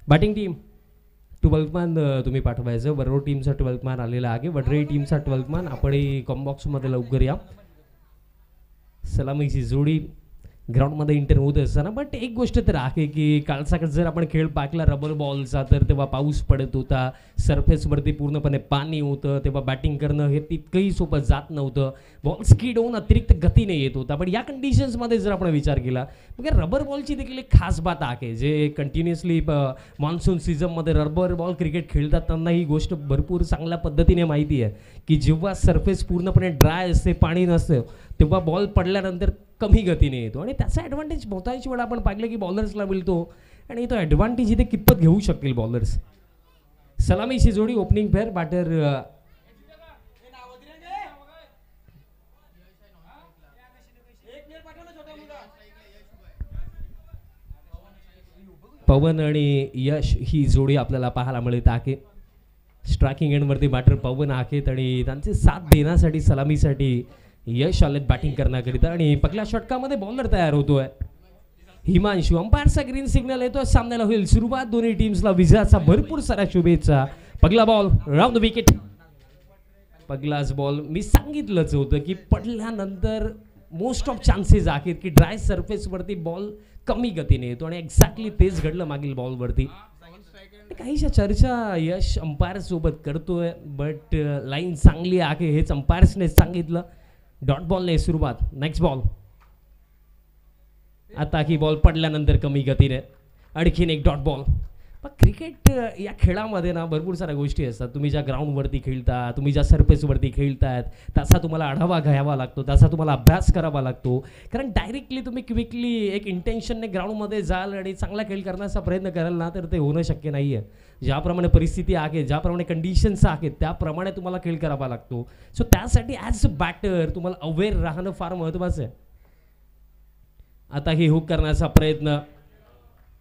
Batting team 12th man तुम्ही पाठवायचं. बरोबर टीमचा 12th मॅन आलेला आहे. वडरे टीमचा 12th मॅन आपणही कॉम्बॉक्समध्ये लवकर या. सलामीची जोडी ग्राउंडमध्ये इंटर होत असताना. बट एक गोष्ट तर आहे की कालचा जर आपण खेळ पाहिला रबर बॉलचा तर तेव्हा पाऊस पडत होता, सरफेसवरती पूर्णपणे पाणी होतं, तेव्हा बॅटिंग करणं हे तितकंही सोपं जात नव्हतं. बॉल स्कीड होऊन अतिरिक्त गतीने येत होता. पण या कंडिशन्समध्ये जर आपण विचार केला मग रबर बॉलची देखील एक खास बात आहे. जे कंटिन्युअसली मान्सून सीझनमध्ये रबर बॉल क्रिकेट खेळतात त्यांना ही गोष्ट भरपूर चांगल्या पद्धतीने माहिती आहे की जेव्हा सरफेस पूर्णपणे ड्राय असते, पाणी नसतं, तेव्हा बॉल पडल्यानंतर कमी गतीने येतो. आणि त्याचा ॲडव्हान्टेज बहुतांश वेळा आपण पाहिलं की बॉलर्सला मिळतो. आणि तो ॲडव्हान्टेज इथे कितपत घेऊ शकतील बॉलर्स. सलामीची जोडी ओपनिंग फेअर. बॅटर पवन आणि यश ही जोडी आपल्याला पाहायला मिळत आहे. स्ट्रायकिंग एंडवरती बॅटर पवन आहेत आणि त्यांचे साथ देण्यासाठी सलामीसाठी यश आलेत बॅटिंग करण्याकरिता. आणि पहिल्या षटकामध्ये बॉलर तयार होतोय हिमांशू. अंपायरचा ग्रीन सिग्नल येतो, सामन्याला होईल सुरुवात. दोन्ही टीम्सला विजयाचा भरपूर साऱ्या शुभेच्छा. पहिला बॉल राऊंड द विकेट. पहिलाच बॉल मी सांगितलंच होतं की पडल्यानंतर मोस्ट ऑफ चान्सेस आहेत की ड्राय सरफेसवरती बॉल कमी गतीने येतो. आणि एक्झॅक्टली तेच घडलं मागील बॉलवरती. काहीशा चर्चा यश अंपायर सोबत करतोय बट लाईन चांगली आहे हेच अंपायर्सने सांगितलं. डॉट बॉलने सुरुवात. Next ball. आता ही बॉल पडल्यानंतर कमी गतीने आणखीन एक डॉट बॉल. पण क्रिकेट या खेळामध्ये ना भरपूर साऱ्या गोष्टी असतात. तुम्ही ज्या ग्राउंडवरती खेळता, तुम्ही ज्या सरफेसवरती खेळतायत त्याचा तुम्हाला आढावा घ्यावा लागतो, त्याचा तुम्हाला अभ्यास करावा लागतो. कारण डायरेक्टली तुम्ही क्विकली एक इंटेन्शनने ग्राउंडमध्ये जाल आणि चांगला खेळ करण्याचा प्रयत्न कराल ना तर ते होणं शक्य नाही आहे. ज्याप्रमाणे परिस्थिती आहे, ज्याप्रमाणे कंडिशन्स आहेत त्याप्रमाणे तुम्हाला खेळ करावा लागतो. सो त्यासाठी ॲज अ बॅटर तुम्हाला अवेअर राहणं फार महत्त्वाचं आहे. आता हे हुक करण्याचा प्रयत्न.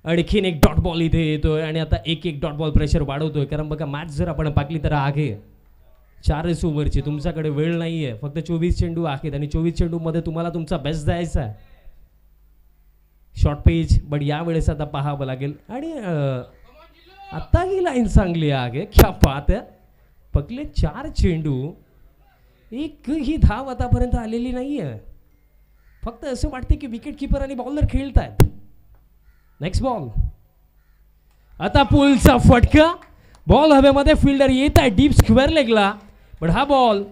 आणखीन एक डॉट बॉल इथे येतोय आणि आता एक डॉट बॉल प्रेशर वाढवतोय. कारण बघा मॅच जर आपण पाहिली तर आहे 4 ओव्हरची. तुमच्याकडे वेळ नाही आहे, फक्त 24 चेंडू आहेत आणि 24 चेंडूमध्ये तुम्हाला तुमचा बेस्ट द्यायचा आहे. शॉर्ट पेज बट यावेळेस आता पाहावं लागेल. आणि आता ही लाईन चांगली आहे. क्या बात आहे. पकले 4 चेंडू, एकही धाव आतापर्यंत आलेली नाही आहे. फक्त असं वाटते की विकेट किपर आणि बॉलर खेळतात. Next ball. आता पुलचा फटका. बॉल हवेमध्ये, फिल्डर येत आहे डीप स्क्वेअर लेगला. पण हा बॉल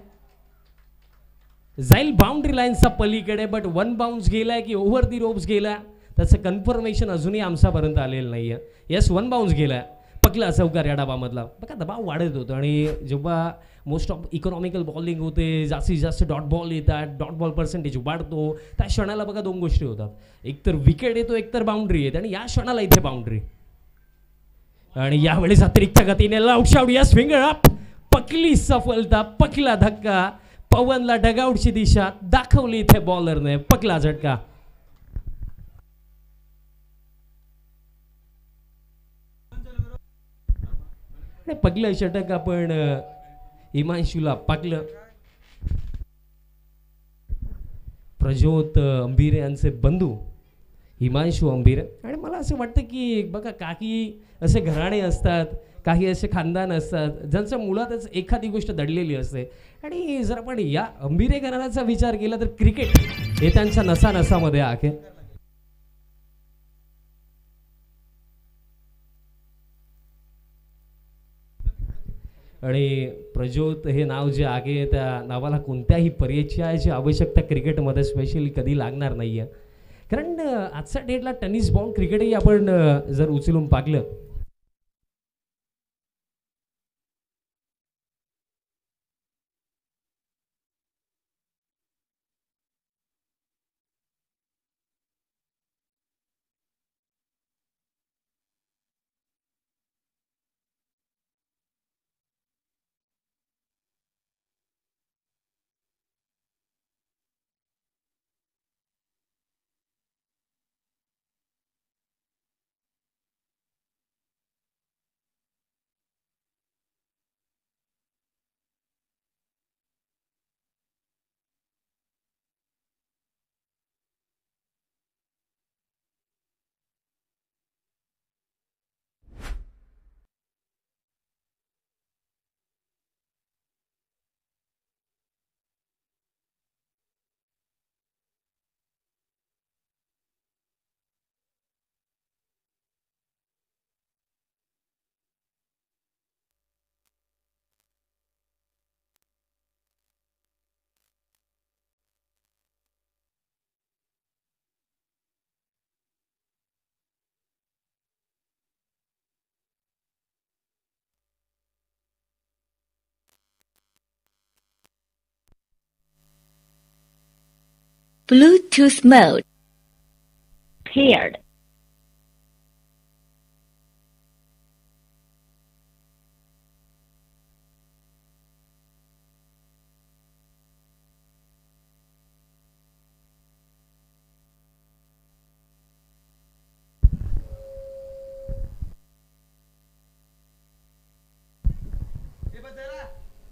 जाईल बाउंड्री लाईनचा पलीकडे. बट 1 बाउन्स गेलाय की ओव्हर दी रोप्स गेला त्याचं कन्फर्मेशन अजूनही आमच्यापर्यंत आलेलं नाही आहे. येस 1 बाउन्स गेलाय. पकला चौकार या डाबामधला. बघा दबाव वाढत होतं आणि जेव्हा मोस्ट ऑफ इकॉनॉमिकल बॉलिंग होते, जास्तीत जास्त डॉट बॉल येतात, डॉट बॉल पर्सेंटेज वाढतो, त्या क्षणाला बघा 2 गोष्टी होतात. एकतर विकेट येतो, एकतर बाउंड्री येते. आणि या क्षणाला इथे बाउंड्री. आणि यावेळेस अतिरिक्त गतीने आउट या स्विंगर अप. पकली सफलता, पकला धक्का. पवनला डगआउटची दिशा दाखवली इथे बॉलरने. पकला झटका. पगलं षटक आपण हिमांशूला पाकलं. प्रज्योत अंबिरे यांचे बंधू हिमांशू अंबिरे. आणि मला असं वाटतं की बघा काही असे घराणे असतात, काही असे खानदान असतात ज्यांच्या मुळातच एखादी गोष्ट दडलेली असते. आणि जर आपण या अंबिरे घराण्याचा विचार केला तर क्रिकेट हे त्यांच्या नसानसामध्ये आहे. आणि प्रज्योत हे नाव जे आहे त्या नावाला कोणत्याही परिचयाची आवश्यकता क्रिकेटमध्ये स्पेशली कधी लागणार नाही आहे. कारण आजच्या डेटला टेनिस बॉल क्रिकेटही आपण जर उचलून पाहिलं Bluetooth mode paired.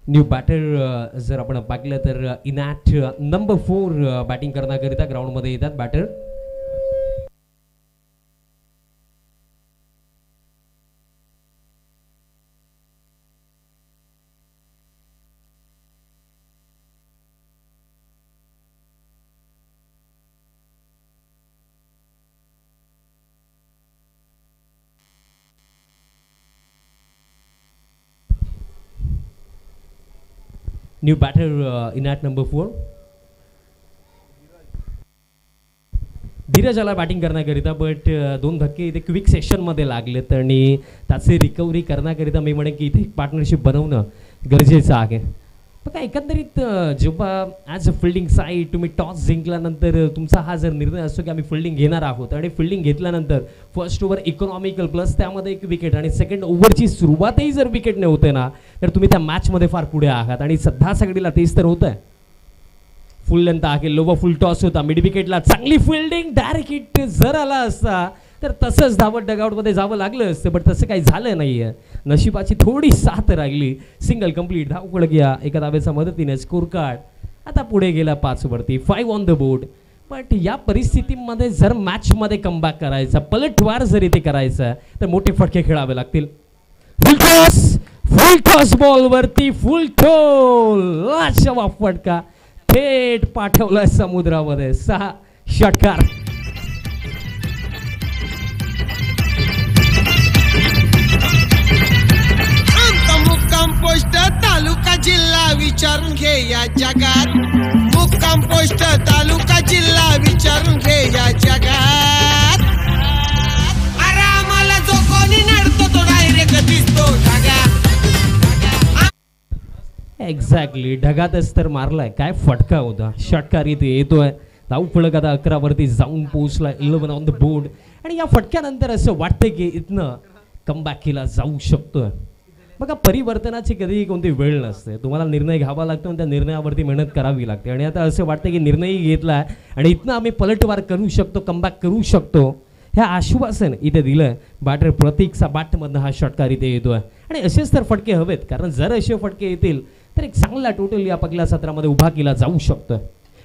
New batter जर आपण पाहिलं तर इनॅट नंबर 4 बॅटिंग करण्याकरिता ग्राउंडमध्ये येतात batter. New batter in at number 4 Dheeraj आला बॅटिंग करण्याकरिता. बट दोन धक्के इथे क्विक सेशनमध्ये लागलेत आणि त्याचे रिकव्हरी करण्याकरिता मी म्हणेन की इथे एक पार्टनरशिप बनवणं गरजेचं आहे. बघा एकंदरीत जेव्हा ॲज अ फिल्डिंग साईड तुम्ही टॉस जिंकल्यानंतर तुमचा हा जर निर्णय असतो की आम्ही फिल्डिंग घेणार आहोत आणि फिल्डिंग घेतल्यानंतर फर्स्ट ओव्हर इकॉनॉमिकल प्लस त्यामध्ये एक विकेट आणि सेकंड ओव्हरची सुरुवातही जर विकेट नाही होते ना तर तुम्ही त्या मॅचमध्ये फार पुढे आहात. आणि सध्या सगळीला तेच तर होतं आहे. फुल लेंथ आहे, लोवा फुल टॉस होता, मिड विकेटला चांगली फिल्डिंग, डायरेक्ट हिट जर आला असता तर तसंच धावत डगआउटमध्ये जावं लागलं असतं. बट तसं काही झालं नाही आहे. नशिबाची थोडी साथ राहिली. सिंगल कंप्लीट, धावपळ गया एका धावेच्या मदतीने. स्कोर कार्ड आता पुढे गेला 5 वरती, 5 ऑन द बोर्ड. बट या परिस्थितीमध्ये जर मॅचमध्ये कमबॅक करायचा, पलटवार जर इथे करायचा तर मोठे फटके खेळावे लागतील. फुल टॉस बॉलवरती फुल टोल, लाजवाब फटका थेट पाठवला समुद्रामध्ये. 6 षटकार. मुक्काम पोस्ट तालुका जिल्हा विचारून घे या जगात. मुक्काम पोस्ट तालुका जिल्हा विचारून घे या जगात. आरामाला जो कोणी नडतो तो डायरेक्ट दिसतो ढगात. एक्झॅक्टली ढगातच तर मारलाय. काय फटका होता. षटकार इथे येतोय. धाव फलक आता 11 वरती जाऊन पोहोचला. 11 ऑन द बोर्ड. आणि या फटक्यानंतर असं वाटतं की इथनं कमबॅक केला जाऊ शकतोय. बघा परिवर्तनाची कधीही कोणती वेळ नसते. तुम्हाला निर्णय घ्यावा लागतो आणि त्या निर्णयावरती मेहनत करावी लागते. आणि आता असं वाटतं की निर्णयही घेतला आहे आणि इथनं आम्ही पलटवार करू शकतो, कमबॅक करू शकतो, हे आश्वासन इथे दिलं. बॅटर प्रतीकचा बॅटमधनं हा षटकार इथे येतोय. आणि असेच तर फटके हवेत, कारण जर असे फटके येतील तर एक चांगला टोटल या पहिल्या सत्रामध्ये उभा केला जाऊ शकतो.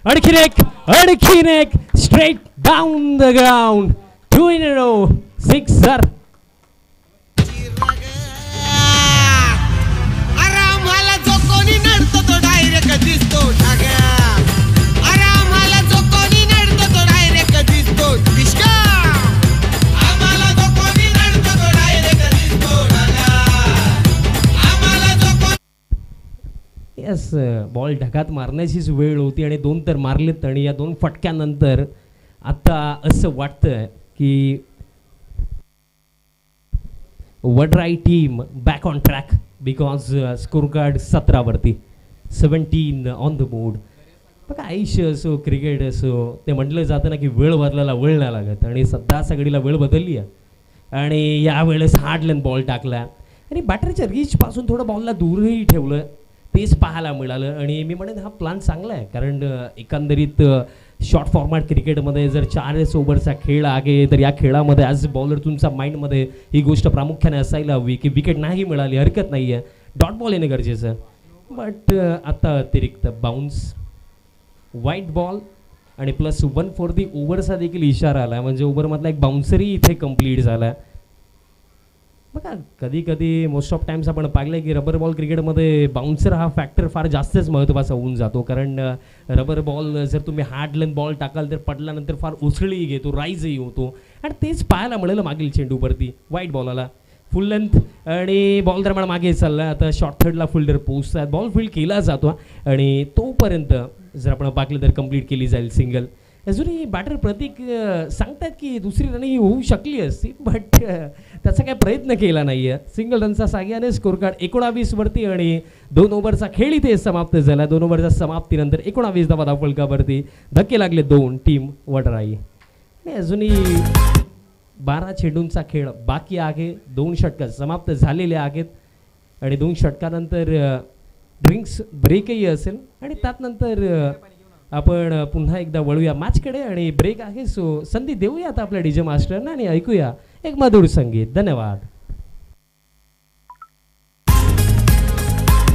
आणखीन एक straight down the ground, 2 in a row, 6 आरामाला जो कोणी नडतो तो डायरेक्ट दिसतो ढगात. आरामाला जो कोणी नडतो तो डायरेक्ट दिसतो दिसका. आम्हाला जो कोणी नडतो तो डायरेक्ट दिसतो ढगात. आम्हाला जो कोणी यस, बॉल ढगात मारण्याचीच वेळ होती आणि 2 तर मारलेत. आणि या 2 फटक्यानंतर आता असं वाटतं की Vadrai team back on track because score card 17 वरती, 17 ऑन द बोर्ड. बघा आयुष्य असो, क्रिकेट असो, ते म्हटलं जातं ना की वेळ बदलायला वेळ नाही लागत. आणि सध्या सगळीला वेळ बदलली आहे. आणि यावेळेस हार्ड लेंथ बॉल टाकला आणि बॅटरच्या रीचपासून थोडं बॉलला दूरही ठेवलं, तेच पाहायला मिळालं. आणि मी म्हणेन हा प्लॅन चांगला आहे, कारण एकंदरीत शॉर्ट फॉर्मॅट क्रिकेटमध्ये जर 4 ओव्हरचा खेळ आहे तर या खेळामध्ये ॲज बॉलर तुमच्या माइंडमध्ये ही गोष्ट प्रामुख्याने असायला हवी की विकेट नाही मिळाली हरकत नाही आहे, डॉट बॉल येणे गरजेचं. बट आता अतिरिक्त बाउन्स, वाईट बॉल आणि प्लस 1 फॉर दी ओव्हरचा देखील इशारा आला. म्हणजे ओव्हरमधला एक बाउन्सरही इथे कंप्लीट झाला. बघा कधी कधी मोस्ट ऑफ टाइम्स आपण पाहिलं की रबर बॉल क्रिकेटमध्ये बाउन्सर हा फॅक्टर फार जास्तच महत्त्वाचा होऊन जातो. कारण रबर बॉल जर तुम्ही हार्ड लेंथ बॉल टाकाल तर पडल्यानंतर फार उसळीही घेतो, राईजही होतो. आणि तेच पाहायला मिळालं मागील चेंडूवरती. वाईट बॉल आला, फुल लेंथ आणि बॉल दरम्यान मागे चालला. आता शॉर्ट थर्डला फिल्डर पोहोचतात, बॉल फील्ड केला जातो आणि तोपर्यंत जर आपण पाहिलं तर कंप्लीट केली जाईल सिंगल. अजूनही बॅटर प्रतीक सांगतात की दुसरी रन ही होऊ शकली असती, बट त्याचा काही प्रयत्न केला नाही आहे. सिंगल रनचा साह्याने स्कोर कार्ड 19 वरती आणि 2 ओव्हरचा खेळ इथे समाप्त झाला. 2 ओव्हरच्या समाप्तीनंतर 19 धावा धावफलकावरती धक्के लागले 2 टीम वडराई. आणि अजूनही 12 चेंडूंचा खेळ बाकी आहे. 2 षटकं समाप्त झालेले आहेत आणि 2 षटकानंतर ड्रिंक्स ब्रेकही असेल आणि त्यानंतर आपण पुन्हा एकदा वळूया मॅचकडे आणि ब्रेक आहे. सो संधी देऊया आता आपल्या डीजे मास्टरना आणि ऐकूया एक मधुर संगीत. धन्यवाद.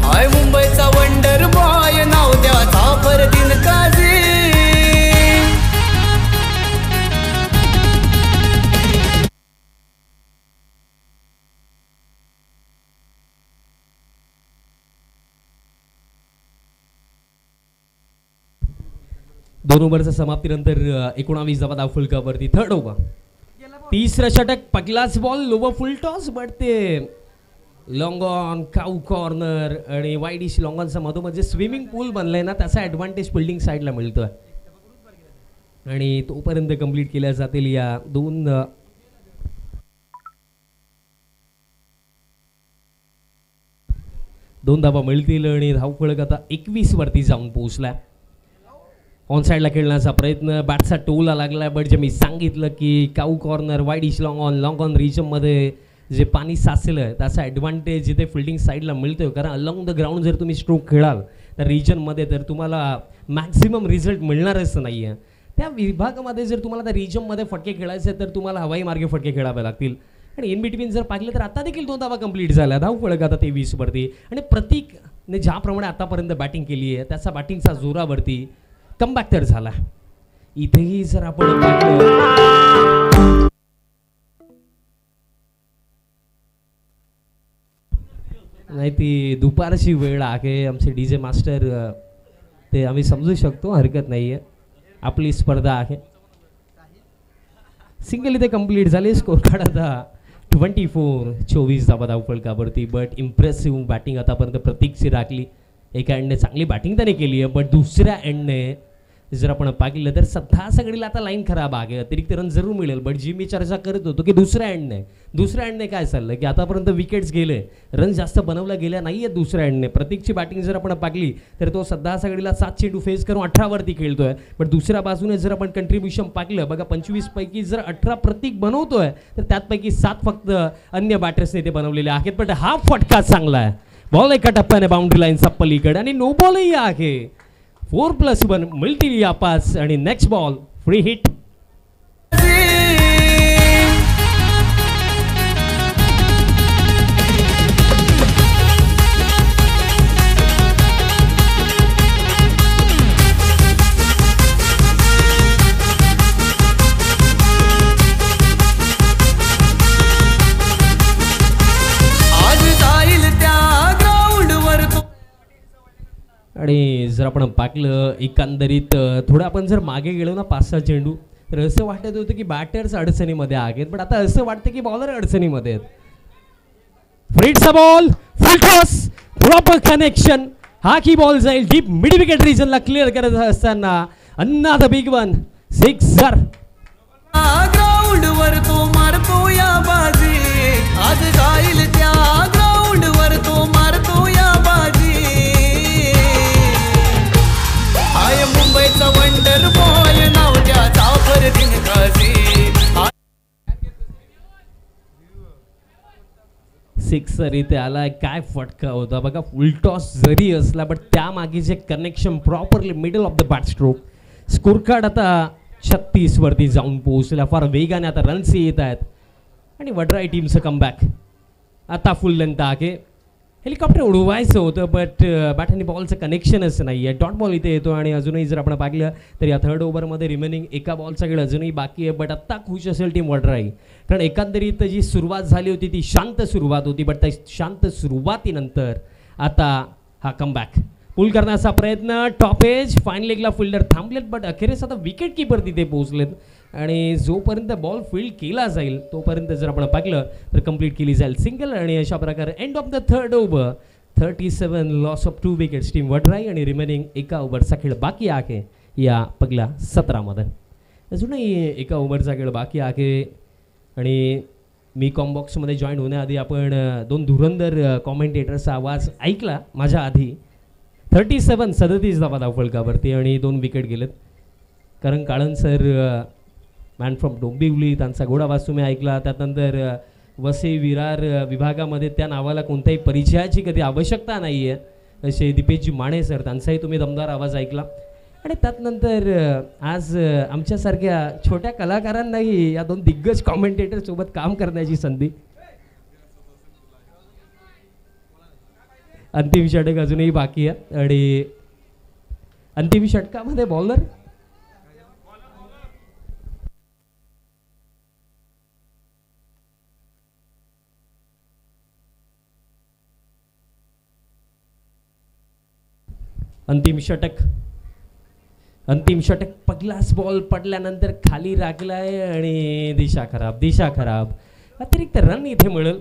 हाय मुंबईचा वंडर बॉय नाव द्या फरदीन काझी. दोन ओव्हरच्या समाप्तीनंतर 19 धावा धावफलकावरती थर्ड ओव्हर. तिसरं षटक पहिलाच ball lower full toss, but ते लॉंग ऑन काऊ कॉर्नर आणि वाईडिश लॉंग ऑनचा मधोमध जे स्विमिंग पूल बनलाय ना त्याचा ॲडव्हान्टेज फिल्डिंग साईडला मिळतोय आणि तोपर्यंत कंप्लीट केल्या जातील या दोन धावा मिळतील आणि धावफलक आता 21 वरती जाऊन पोहोचला. ऑन साईडला खेळण्याचा प्रयत्न, बॅटचा टोला लागला, बट जे मी सांगितलं की काऊ कॉर्नर वाईडिश लॉंग ऑन रिजनमध्ये जे पाणी साचलं आहे त्याचा ॲडव्हान्टेज जिथे फिल्डिंग साईडला मिळतो आहे. कारण अलॉंग द ग्राउंड जर तुम्ही स्ट्रोक खेळाल तर रिजनमध्ये तर तुम्हाला मॅक्झिमम रिझल्ट मिळणारच नाही आहे. त्या विभागामध्ये जर तुम्हाला त्या रिजनमध्ये फटके खेळायचे तर तुम्हाला हवाई मार्गे फटके खेळावे लागतील. आणि इन बिटवीन जर पाहिलं तर आता देखील 2 धावा कंप्लीट झाल्या. धावफलक आता 23 वरती आणि प्रतीकने ज्याप्रमाणे आतापर्यंत बॅटिंग केली आहे त्याचा बॅटिंगचा जोरावरती कमबॅक तर झाला. इथेही जर आपण पाहिलं नाही ती दुपारची वेळ आहे. आमचे डीजे मास्टर ते आम्ही समजू शकतो, हरकत नाही आहे, आपली स्पर्धा आहे. सिंगल इथे कंप्लीट झाले. स्कोर कार्ड आता 24 धावा धावफलकावरती. बट इम्प्रेसिव्ह बॅटिंग आतापर्यंत प्रतीकची राखली. एका एंडने चांगली बॅटिंग त्याने केली आहे, बट दुसऱ्या एंडने जर आपण पाहिलं तर सध्या सगळीला आता लाईन खराब आहे. अतिरिक्त रन जरूर मिळेल, बट जी मी चर्चा करत होतो की दुसऱ्या एंडने काय चाललं की आतापर्यंत विकेट्स गेले, रन जास्त बनवल्या गेल्या नाही आहेत दुसऱ्या एंडने. प्रतीकची बॅटिंग जर आपण पाहिली तर तो सध्या सगळीला 7 चेंडू फेस करून 18 वरती खेळतोय. बट दुसऱ्या बाजूने जर आपण कंट्रीब्युशन पाहिलं बघा 25 पैकी जर 18 प्रतीक बनवतोय तर त्यापैकी 7 फक्त अन्य बॅटर्सने ते बनवलेले आहेत. बट हा फटका चांगला आहे. बॉल एका टप्प्याने बाउंड्री लाईनचा पलीकडे आणि नो बॉलही आहे. 4+1 मिळतील या 5 आणि नेक्स्ट बॉल फ्री हिट. आणि जर आपण पाहिलं एकंदरीत थोडं आपण जर मागे गेलो ना 5-6 चेंडू तर असं वाटत होतं की बॅटर्स अडचणीमध्ये आहेत, पण आता असं वाटतं की बॉलर अडचणीमध्ये आहेत. फ्रीटचा ball full toss proper connection. हा की बॉल जाईल डीप मिड विकेट रिजनला क्लिअर करत असताना another big one sixer. Ground वर तो मारतो या बाजी, आज जाईल त्या ग्राउंड वर तो मारतो या बाजी. हाय मुंबईचा वंडर बॉय नाव त्याचा फरदीन काझी. सिक्सर इथे आलाय. काय फटका होता बघा. फुल टॉस जरी असला बट त्यामागे जे connection properly middle of the bat stroke. Score card आता 36 वरती जाऊन पोहोचला. फार वेगाने आता रन्स येत आहेत आणि वडराई टीमचं कमबॅक. आता फुल लेंथ आहे. हेलिकॉप्टर उडवायचं होतं बट बॅट आणि बॉलचं कनेक्शनच नाही आहे. डॉट बॉल इथे येतो आणि अजूनही जर आपण पाहिलं तर या थर्ड ओव्हरमध्ये रिमेनिंग एका बॉलचा खेळ अजूनही बाकी आहे. बट आत्ता खुश असेल टीम वडराई, कारण एकंदरीत जी सुरुवात झाली होती ती शांत सुरुवात होती, बट त्या शांत सुरुवातीनंतर आता हा कमबॅक. पुल करण्याचा प्रयत्न, टॉप एज, फाईन लेगला फिल्डर थांबलेत बट अखेरीस आता विकेट कीपर तिथे पोहोचलेत आणि जोपर्यंत बॉल फील्ड केला जाईल तोपर्यंत जर आपण पाहिलं तर कंप्लीट केली जाईल सिंगल. आणि अशा प्रकारे end of the third over 37 loss of 2 wickets team Vadrai आणि रिमेनिंग एका ओव्हरचा खेळ बाकी आहे या पहिल्या 17 मध्ये. अजूनही एका ओव्हरचा खेळ बाकी आहे आणि मी कॉम्बॉक्समध्ये जॉईन होण्याआधी आपण दोन धुरंधर कॉमेंटेटरचा आवाज ऐकला माझ्या आधी. 37 धावा धावफलकावरती आणि 2 विकेट गेलेत. कारण Kalan sir man from Dombivli त्यांचा गोड आवाज तुम्ही ऐकला. त्यानंतर वसई विरार विभागामध्ये त्या नावाला कोणत्याही परिचयाची कधी आवश्यकता नाही आहे असे दीपेशजी माने सर त्यांचाही तुम्ही दमदार आवाज ऐकला. आणि त्यानंतर आज आमच्यासारख्या छोट्या कलाकारांनाही या 2 दिग्गज कॉमेंटेटरसोबत काम करण्याची संधी. अंतिम षटक अजूनही बाकी आहे आणि अंतिम षटकामध्ये बॉलर अंतिम षटक पहिलाच बॉल पडल्यानंतर खाली राखलाय आणि दिशा खराब. अतिरिक्त रन इथे मिळेल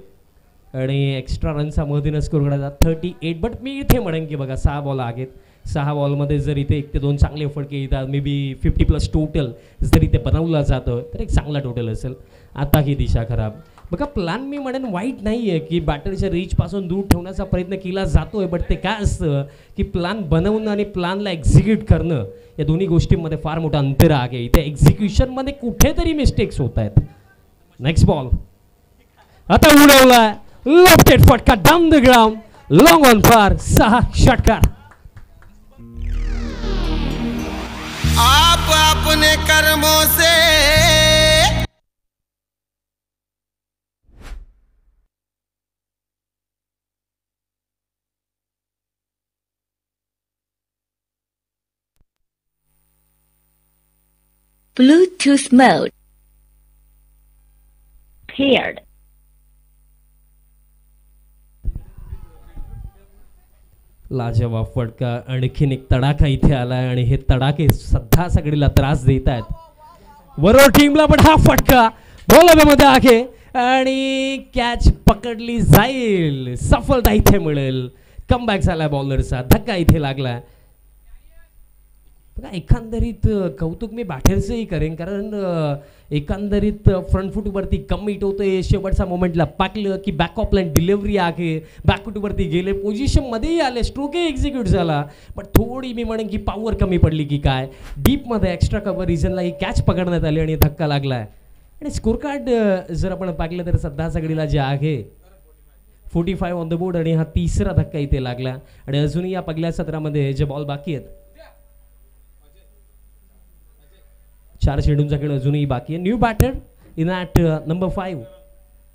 आणि एक्स्ट्रा रनचा मदतीनं स्कोर करायचा 38. बट मी इथे म्हणेन की बघा 6 बॉल आहेत. 6 बॉलमध्ये जर इथे 1 ते 2 चांगले फटके येतात मे बी 50+ टोटल जर इथे बनवला जातं तर एक चांगला टोटल असेल. आता ही दिशा खराब. बघा प्लॅन मी म्हणेन वाईट नाही आहे की बॅटरच्या रीचपासून दूर ठेवण्याचा प्रयत्न केला जातोय. बट ते काय असतं की प्लॅन बनवणं आणि प्लॅनला एक्झिक्यूट करणं या दोन्ही गोष्टींमध्ये फार मोठं अंतर आहे. इथे एक्झिक्युशनमध्ये कुठेतरी मिस्टेक्स होत आहेत. नेक्स्ट बॉल आता उडवला लेफ्टेड फटका down the ground long on for 6 षटकार. आप अपने कर्मों से Bluetooth mode. Paired. लाजवाब फटका. आणखीन एक तडाखा इथे आलाय आणि हे तडाखे सध्या सगळीला त्रास देत आहेत. बरोबर टीमला पण हा फटका बॉलमध्ये आहे आणि कॅच पकडली जाईल. सफलता इथे मिळेल. कमबॅक झाला बॉलरचा. धक्का इथे लागला. बघा एकंदरीत कौतुक मी बॅटरचंही करेन कारण एकंदरीत फ्रंट फूटवरती कमी होतोय. शेवटचा मोमेंटला पाकलं की बॅक ऑफ लाईन डिलिव्हरी आहे. बॅक फूटवरती गेले पोझिशनमध्येही आले. स्ट्रोकही एक्झिक्यूट झाला. पण थोडी मी म्हणेन की पॉवर कमी पडली की काय. डीपमध्ये एक्स्ट्रा कव्हर रिजनला ही कॅच पकडण्यात आली आणि धक्का लागला आहे. आणि स्कोर कार्ड जर आपण पाहिलं तर सध्या सगळीला जे आहे 45 ऑन द बोर्ड आणि हा 3रा धक्का इथे लागला. आणि अजूनही या पहिल्या सत्रामध्ये जे बॉल बाकी आहेत 4 चेंडूंचा खेळ अजूनही बाकी आहे. New batter in at number 5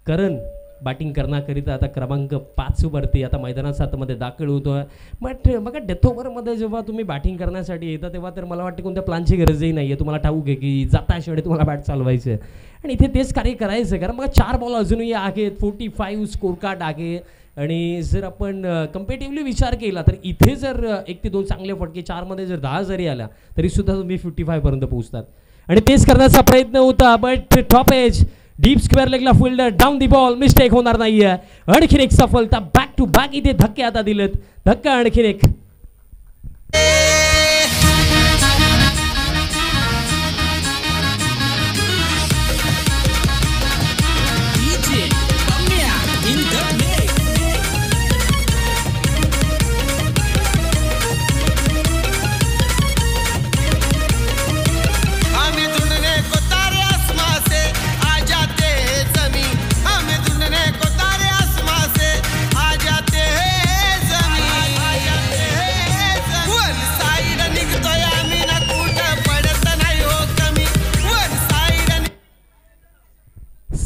Karan batting करण्याकरिता आता क्रमांक 5 वरती आता मैदानात 7 मध्ये दाखल होतोय. बट बघा डेथ ओव्हरमध्ये जेव्हा तुम्ही बॅटिंग करण्यासाठी येता तेव्हा तर मला वाटतं कोणत्या प्लॅनची गरजही नाही आहे. तुम्हाला ठाऊक आहे की जाता शेवटी तुम्हाला बॅट चालवायचं आहे आणि इथे तेच कार्य करायचं आहे. कारण मग 4 बॉल अजूनही आहेत. 45 स्कोर कार्ड आहे. आणि जर आपण कम्पेटिव्हली विचार केला तर इथे जर 1 ते 2 चांगले फटके 4 मध्ये जर 10 जरी आल्या तरी सुद्धा तुम्ही 55 पर्यंत पोहोचतात. आणि तेच करण्याचा प्रयत्न होता. But top edge deep square लेगला fielder down the ball. Mistake होणार नाहीये. आणखीन एक सफलता. बॅक टू बॅक इथे धक्के आता दिलेत. धक्का आणखीन एक.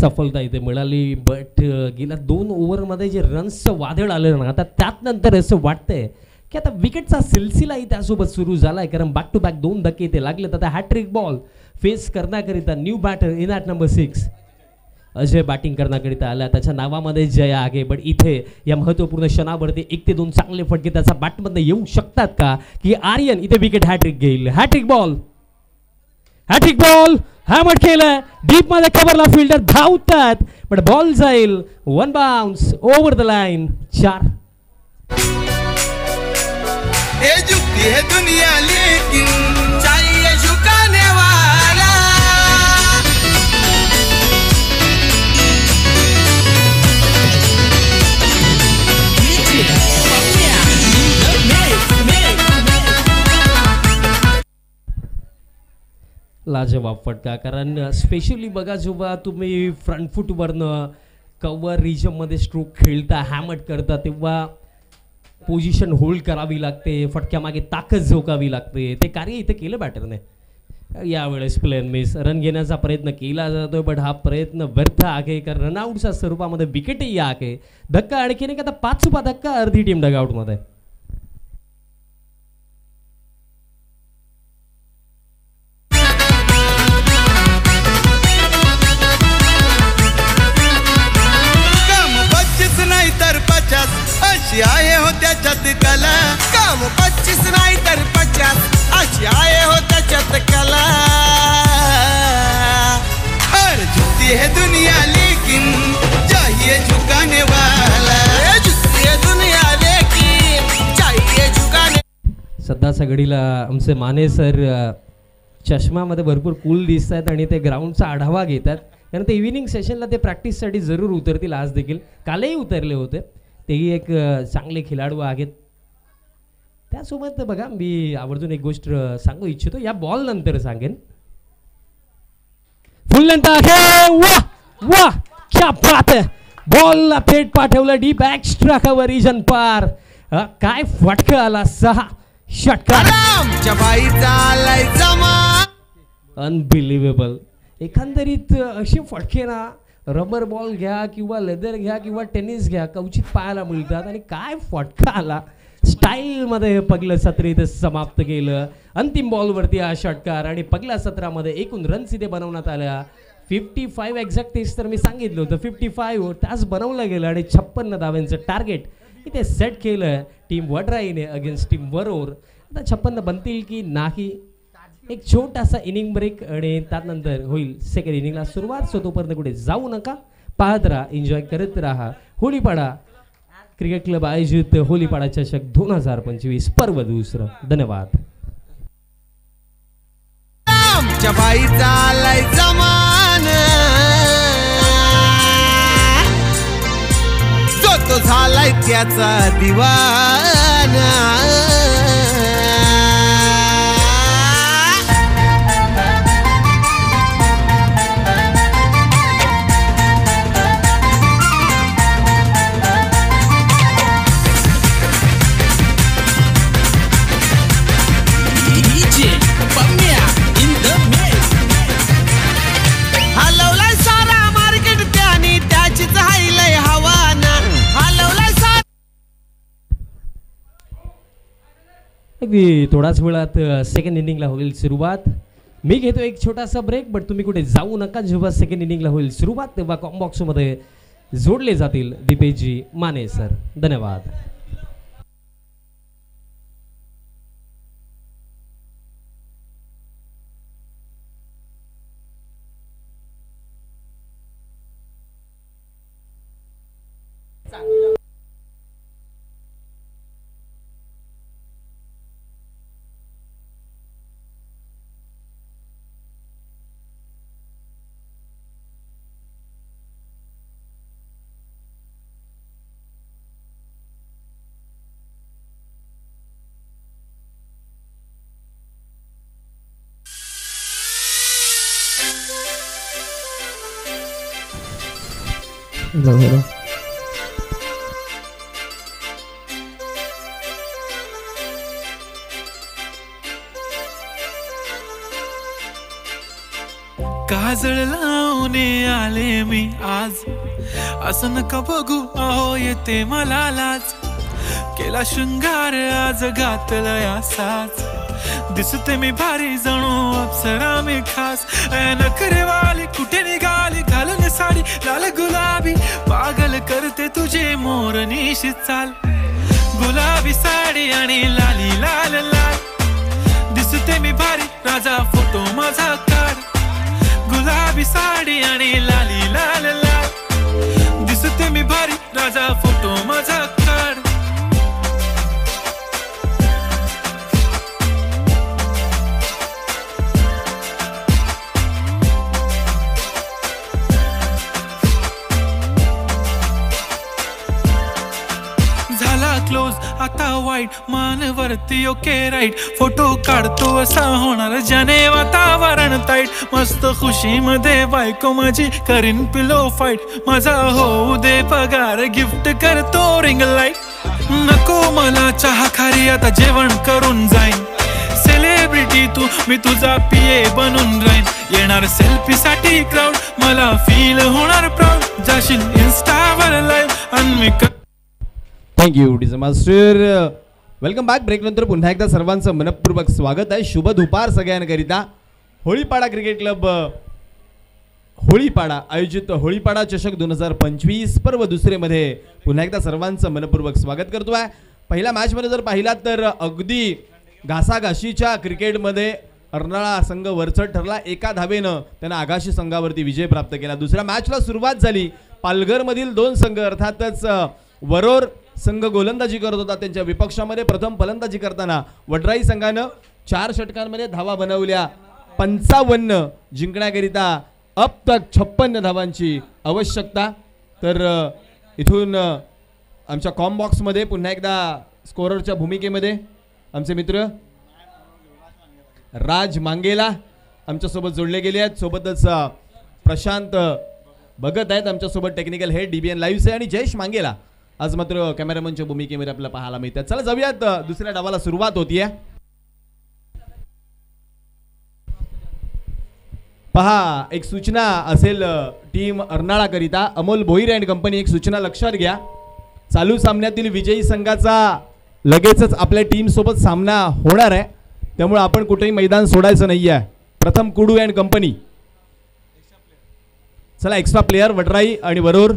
सफलता इथे मिळाली. बट गेल्या 2 ओव्हरमध्ये जे रन्सचं वादळ आलं ना आता त्यानंतर असं वाटतंय की आता विकेटचा सिलसिलाही त्यासोबत सुरू झाला आहे. कारण बॅक टू बॅक 2 धक्के इथे लागलेत. आता हॅट्रिक बॉल फेस करण्याकरिता new batter in at number 6 Ajay batting करण्याकरिता आला. त्याच्या नावामध्ये जय आहे. बट इथे या महत्त्वपूर्ण क्षणावरती 1 ते 2 चांगले फटके त्याचा बॅटमधनं येऊ शकतात का की आर्यन इथे विकेट हॅट्रिक घेईल. हॅट्रिक बॉल हॅमर केलंय. डीप मध्ये कव्हरला फिल्डर धावतात पण बॉल जाईल. 1 बाउन्स ओव्हर द लाईन. 4. ये झुकती है दुनिया लेकिन चाहिए झुकाने वाला. लाजवाब फटका. कारण स्पेशली बघा जेव्हा तुम्ही फ्रंट फूटवरनं कव्हर रिजनमध्ये स्ट्रोक खेळता, हॅमट करता, तेव्हा पोझिशन होल्ड करावी लागते, फटक्यामागे ताकद झोकावी लागते. ते कार्य इथे केलं बॅटरने. यावेळेस प्लेन मिस. रन घेण्याचा प्रयत्न केला जातोय बट हा प्रयत्न व्यर्थ आहे कारण रनआउटच्या स्वरूपामध्ये विकेटही आहे. धक्का आणखीन एक, आता 5 धक्का, अर्धी टीम डगआउटमध्ये. अशी आहे हो त्याच्यात कला. काम 25 नाही तर 50, अशी आहे हो त्याच्यात कला. हर झुकती है दुनिया लेकिन चाहिए झुकाने वाला. झुकती है दुनिया लेकिन चाहिए झुकाने. सध्याच्या घडीला आमचे माने सर चष्मामध्ये भरपूर कूल दिसत आहेत आणि ते ग्राउंडचा आढावा घेतात. कारण ते इव्हिनिंग सेशनला ते प्रॅक्टिससाठी जरूर उतरतील. आज देखील कालही उतरले होते. तेही एक चांगले खेळाडू आहेत. त्यासोबत बघा मी आवर्जून एक गोष्ट सांगू इच्छितो, या बॉल नंतर सांगेन. फुल लेंथ आहे. वाह वाह क्या बात आहे. बॉलला थेट पाठवलं डीप एक्स्ट्रा कव्हर रिजन पार. काय फटका आला. 6 षटकार. आमच्या बाईचा आलाय जमा. अनबिलिव्हेबल. एकंदरीत असे फटके ना रबर बॉल घ्या किंवा लेदर घ्या किंवा टेनिस घ्या कवचित पाहायला मिळतात. आणि काय फटका आला. स्टाईलमध्ये पहिलं सत्र इथे समाप्त केलं. अंतिम बॉलवरती हा षटकार आणि पहिल्या सत्रामध्ये एकूण रन्स इथे बनवण्यात आल्या 55 एक्झॅक्ट. तेच तर मी सांगितलं होतं 55 तास बनवलं गेलं आणि 56 धाव्यांचं टार्गेट इथे सेट केलं टीम वडराईने अगेन्स्ट टीम वरोर. आता 56 बनतील की नाही. एक छोटासा इनिंग ब्रेक आणि त्यानंतर होईल सेकंड इनिंगला सुरुवात. सो तोपर्यंत कुठे जाऊ नका, पाहत राहा, एन्जॉय करत राहा. होळीपाडा क्रिकेट क्लब आयोजित होळीपाडा चषक 2025 पर्व 2. धन्यवाद. आमच्या बाईचा आलाय जमान. जो तो झालाय त्याचा दिवाना. अगदी थोड्याच वेळात सेकंड इनिंगला होईल सुरुवात. मी घेतो एक छोटासा ब्रेक बट तुम्ही कुठे जाऊ नका. जेव्हा सेकंड इनिंगला होईल सुरुवात तेव्हा कॉम्बॉक्समध्ये जोडले जातील दीपेशजी माने सर. धन्यवाद. hello. काजळ लावणे आले मी आज, असं नका बघू अहो येते मला लाज. केला शृंगार आज घातला या साज, दिसते मी भारी जणू अप्सरा मी खास. नखरे वाली कुठे निघाली घालून साडी लाल गुलाबी, पागल करते तुझे मोरनीशी चाल. गुलाबी साडी आणि लाली लाल लाल, दिसते मी भारी राजा फोटो माझा काढ. गुलाबी साडी आणि लाली लाल लाल, दिसते मी भारी राजा फोटो माझा काढ. झाला क्लोज आता वाईट मानवरती ओके राईट फोटो काढतो असा होणार ज्याने वातावरण ताईट मस्त खुशी मध्ये बायको माझी करीन पिलो फाईट माझा होऊ दे पगार गिफ्ट करतो रिंग लाईट नको मला चहा खारी आता जेवण करून जाईन सेलिब्रिटी तू मी तुझा पीए बनून राहीन येणार सेल्फी साठी क्राऊड मला फील होणार प्राऊड जाशील इन्स्टावर लाईव्ह आणि मी thank you DJ master. Welcome back. Break नंतर पुन्हा एकदा सर्वांचं मनपूर्वक स्वागत आहे. शुभ दुपार सगळ्यांकरिता. होळीपाडा क्रिकेट क्लब होळीपाडा आयोजित होळीपाडा चषक 2025 पर्व दुसरेमध्ये पुन्हा एकदा सर्वांचं मनपूर्वक स्वागत करतो आहे. पहिल्या मॅचमध्ये जर पाहिलात तर अगदी घासाघाशीच्या क्रिकेटमध्ये अर्नाळा संघ वरचढ ठरला. एका धावेनं त्यानं आगाशी संघावरती विजय प्राप्त केला. दुसऱ्या मॅचला सुरुवात झाली. पालघरमधील दोन संघ अर्थातच वरोर संघ गोलंदाजी करत होता. त्यांच्या विपक्षामध्ये प्रथम फलंदाजी करताना वडराई संघानं 4 षटकांमध्ये धावा बनवल्या. 55 जिंकण्याकरिता अब तक 56 धावांची आवश्यकता. तर इथून आमच्या कॉम बॉक्समध्ये पुन्हा एकदा स्कोररच्या भूमिकेमध्ये आमचे मित्र राज मांगेला आमच्यासोबत जोडले गेले आहेत. सोबतच प्रशांत भगत आहेत आमच्यासोबत टेक्निकल हेड DBN लाईव्हचे आणि जयेश मांगेला आज मात्र कॅमेरामनच्या भूमिकेमध्ये आपल्याला पाहायला मिळतात. चला जाऊयात. दुसऱ्या डावाला सुरुवात होतीये. पहा एक सूचना असेल टीम अर्नाळाकरिता. अमोल भोईर अँड कंपनी एक सूचना लक्षात घ्या. चालू सामन्यातील विजयी संघाचा लगेचच आपल्या टीम सोबत सामना होणार आहे. त्यामुळे आपण कुठेही मैदान सोडायचं नाही आहे. प्रथम कुडू अँड कंपनी. चला एक्स्ट्रा प्लेयर वडराई आणि वरोर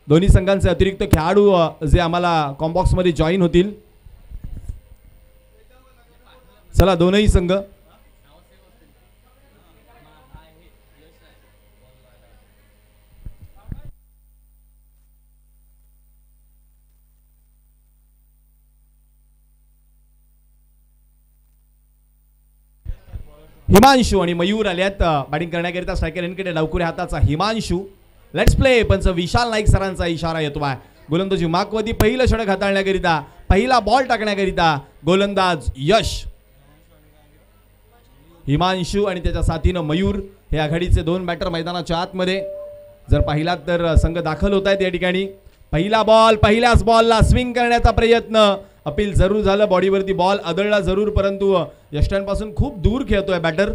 दोन्ही संघांचे अतिरिक्त खेळाडू जे आम्हाला कॉम्बॉक्स मध्ये जॉईन होतील. चला दोनही संघ. हिमांशू आणि मयूर आल्यात बॅटिंग करण्याकरिता. स्ट्रायकर एनकडे डावकुरे हाताचा हिमांशू. Let's play. पंच विशाल नाईक सरांचा इशारा येतो आहे. गोलंदाजी माकवती पहिलं षटक हाताळण्याकरिता पहिला बॉल टाकण्याकरिता गोलंदाज यश. हिमांशू आणि त्याच्या साथीनं मयूर हे आघाडीचे 2 बॅटर मैदानाच्या आतमध्ये. जर पाहिलात तर संघ दाखल होत आहेत या ठिकाणी. पहिला बॉल पहिल्याच बॉलला स्विंग करण्याचा प्रयत्न. अपील जरूर झालं. बॉडीवरती बॉल आदळला जरूर परंतु यष्टांपासून खूप दूर खेळतोय बॅटर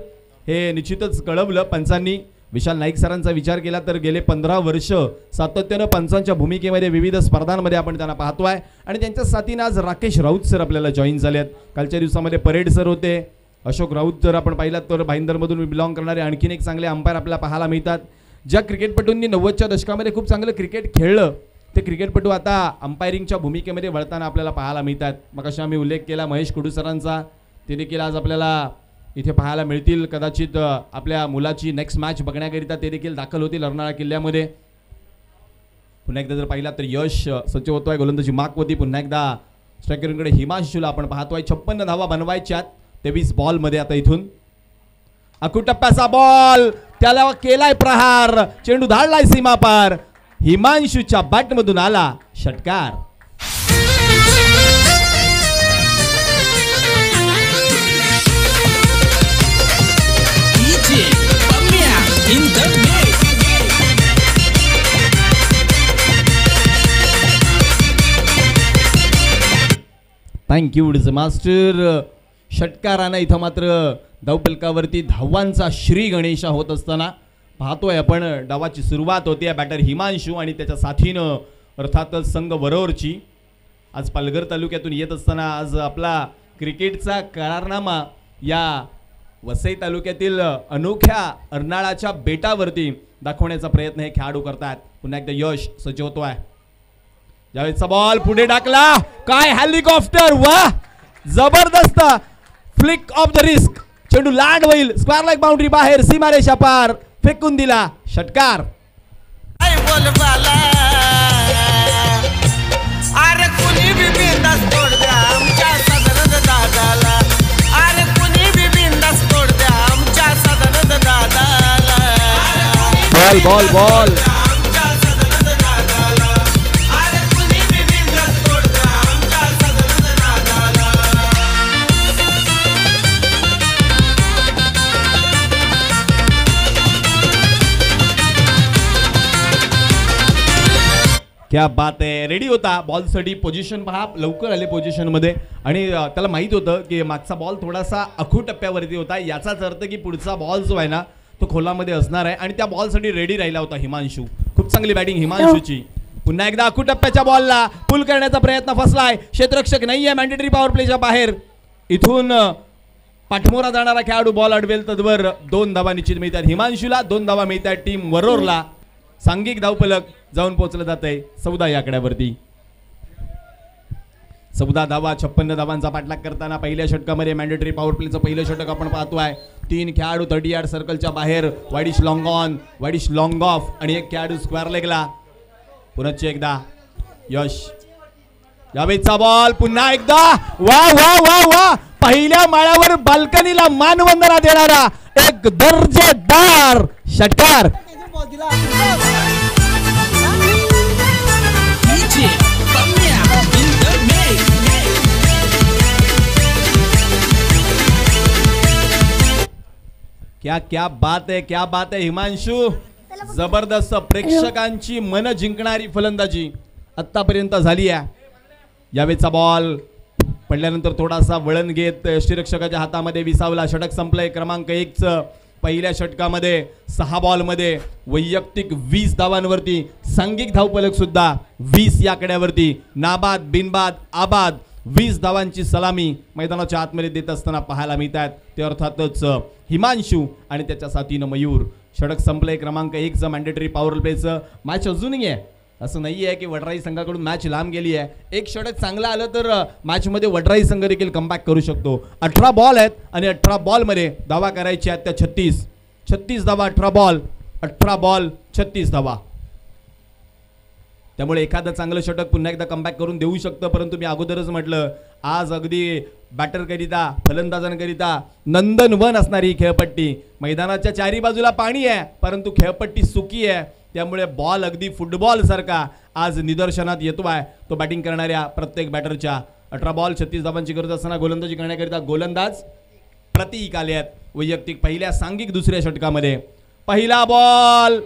हे निश्चितच कळवलं पंचांनी. विशाल नाईक सरांचा विचार केला तर गेले 15 वर्ष सातत्यानं पंचांच्या भूमिकेमध्ये विविध स्पर्धांमध्ये आपण त्यांना पाहतोय. आणि त्यांच्या साथीनं आज राकेश राऊत सर आपल्याला जॉईन झालेत. कालच्या दिवसामध्ये परेड सर होते. अशोक राऊत जर आपण पाहिलात तर भाईंदरमधून बिलॉंग करणारे आणखीन एक चांगले अंपायर आपल्याला पाहायला मिळतात. ज्या क्रिकेटपटूंनी 90च्या दशकामध्ये खूप चांगलं क्रिकेट खेळलं ते क्रिकेटपटू आता अंपायरिंगच्या भूमिकेमध्ये वळताना आपल्याला पाहायला मिळतात. मग अशा आम्ही उल्लेख केला महेश कुडू सरांचा. ते देखील आज आपल्याला इथे पाहायला मिळतील. कदाचित आपल्या मुलाची नेक्स्ट मॅच बघण्याकरिता ते देखील दाखल होतील अर्नाळा किल्ल्यामध्ये. पुन्हा एकदा जर पाहिला तर यश सज्ज होतोय. गोलंदाजी माकवती. पुन्हा एकदा स्ट्रायकरकडे हिमांशूला आपण पाहतोय. 56 धावा बनवायच्यात 23 बॉलमध्ये. आता इथून अकुटप्प्याचा बॉल त्याला केलाय प्रहार. चेंडू धाडलाय सीमा पार. हिमांशूच्या बॅटमधून आला षटकार. Thank you DJ master. षटकारानं इथं मात्र धावफलकावरती धावांचा श्री गणेशा होत असताना पाहतोय आपण. डावाची सुरुवात होती बॅटर हिमांशू आणि त्याच्या साथीनं अर्थातच संघ वरोरची. आज पालघर तालुक्यातून येत असताना आज आपला क्रिकेटचा करारनामा या वसई तालुक्यातील अनोख्या अर्नाळाच्या बेटावरती दाखवण्याचा प्रयत्न हे खेळाडू करतात. पुन्हा एकदा यश सज्ज होतोय. ज्यावेळेचा बॉल पुढे टाकला. काय हेलिकॉप्टर. वा जबरदस्त फ्लिक ऑफ द रिस्क. चेंडू लँड होईल. स्क्वेअर लेग बाउंड्री बाहेर सीमारेषा पार फेकून दिला षटकार. अरे कुणी बी बिंदास तोड द्या आमच्या सदनद दादाला. अरे कुणी बी बिंदास तोड द्या आमच्या सदनद दादाला. Ball ball ball. आमच्या सदनद दादाला. अरे कुणी बी बिंदास तोड द्या आमच्या क्या बात आहे. रेडी होता बॉलसाठी. पोझिशन पहा, लवकर आले पोझिशनमध्ये आणि त्याला माहीत होतं की मागचा बॉल थोडासा अखू टप्प्यावरती होता. याचाच अर्थ की पुढचा बॉल जो आहे ना तो खोलामध्ये असणार आहे आणि त्या बॉलसाठी रेडी राहिला होता हिमांशू. खूप चांगली बॅटिंग हिमांशूची. पुन्हा एकदा अखू टप्प्याच्या बॉलला पुल करण्याचा प्रयत्न फसलाय. क्षेत्ररक्षक नाहीये मॅन्डेटरी पॉवर प्लेच्या बाहेर. इथून पाठमोरा जाणारा खेळाडू बॉल अडवेल तद्वर 2 धावा निश्चित मिळतात हिमांशूला. 2 धावा मिळतात टीम वरोरला. सांघिक धावफलक जाऊन पोहोचलं जात आहे 14 या आकड्यावरती. 14 धावा 56 धावांचा पाठलाग करताना पहिल्या षटकामध्ये मॅन्डेटरी पॉवर प्लेचं पहिलं षटक आपण पाहतोय. 3 खेळाडू 30 यार्ड सर्कलच्या बाहेर. Widish long on, widish long of आणि 1 खेळाडू स्क्वेअर लेगला. पुनश्च एकदा यश. यावेळीचा बॉल पुन्हा एकदा. वा वा वा वा. पहिल्या माळ्यावर बाल्कनीला मानवंदना देणारा एक दर्जेदार षटकार. क्या क्या बात है, क्या बात है हिमांशू. जबरदस्त प्रेक्षकांची मन जिंकणारी फलंदाजी आतापर्यंत झाली आहे. यावेळीचा बॉल पडल्यानंतर थोडासा वळण घेत यष्टीरक्षकाच्या हातामध्ये विसावला. षटक संपलंय क्रमांक 1चं. पहिल्या षटकामध्ये 6 बॉलमध्ये वैयक्तिक 20 धावांवरती. सांघिक धावफलक सुद्धा 20 या आकड्यावरती. नाबाद बिनबाद आबाद 20 धावांची सलामी मैदानाच्या आतमध्ये देत असताना पाहायला मिळतात. ते अर्थातच हिमांशू आणि त्याच्या साथीनं मयूर. षटक संपलंय क्रमांक 1चं मॅन्डेटरी पॉवर प्लेचं. मॅच अजूनही आहे. असं नाही आहे की वडराई संघाकडून मॅच लांब गेली आहे. एक षटक चांगलं आलं तर मॅचमध्ये वडराई संघ देखील कमबॅक करू शकतो. 18 बॉल आहेत आणि 18 बॉलमध्ये धावा करायची आहेत त्या 36 धावा. 18 बॉल 36 धावा. त्यामुळे एखादं चांगलं षटक पुन्हा एकदा कमबॅक करून देऊ शकतं. परंतु मी अगोदरच म्हटलं आज अगदी बॅटरकरिता फलंदाजांकरिता नंदनवन असणारी ही खेळपट्टी. मैदानाच्या चारी बाजूला पाणी आहे परंतु खेळपट्टी सुकी आहे. त्यामुळे बॉल अगदी फुटबॉल सारखा आज निदर्शनात येतो आहे तो बॅटिंग करणाऱ्या प्रत्येक बॅटरच्या. 18 बॉल 36 धावांची गरज असताना गोलंदाजी करण्याकरिता गोलंदाज प्रतीक आले आहेत. वैयक्तिक पहिल्या सांघिक दुसऱ्या षटकामध्ये पहिला बॉल.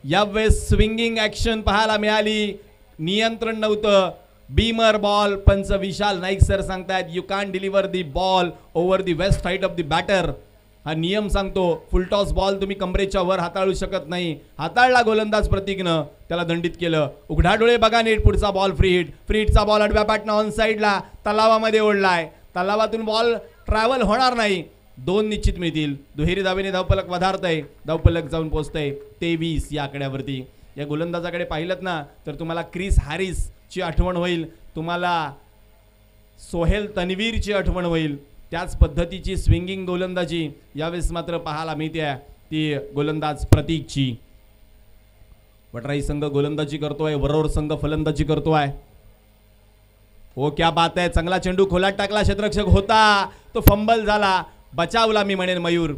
यावेळेस स्विंगिंग ॲक्शन पाहायला मिळाली. नियंत्रण नव्हतं. Beamer ball. पंच विशाल नाईक सर सांगतायत you can deliver the ball over the waist side of the batter. हा नियम सांगतो फुलटॉस बॉल तुम्ही कमरेच्या वर हाताळू शकत नाही. हाताळला गोलंदाज प्रतीकनं. त्याला दंडित केलं. उघडा डोळे बघा नीट. पुढचा बॉल फ्री हिट. फ्री हिटचा बॉल आडव्या पाटनं ऑन साईडला तलावामध्ये ओढलाय. तलावातून बॉल ट्रॅव्हल होणार नाही. 2 निश्चित मिळतील. दुहेरी धावेने धावफलक वधारतंय. धावफलक जाऊन पोहोचतंय 23 या आकड्यावरती. या गोलंदाजाकडे पाहिलं ना तर तुम्हाला क्रिस हॅरिसची आठवण होईल. तुम्हाला सोहेल तन्वीरची आठवण होईल. त्याच पद्धतीची स्विंगिंग गोलंदाजी यावेळेस मात्र पाहायला मिळते ती गोलंदाज प्रतीकची. वडराई संघ गोलंदाजी करतोय. वरोर संघ फलंदाजी करतोय. हो क्या बात आहे. चांगला चेंडू खोलात टाकला. क्षेत्ररक्षक होता तो फंबल झाला. बचावला मी म्हणेन मयूर.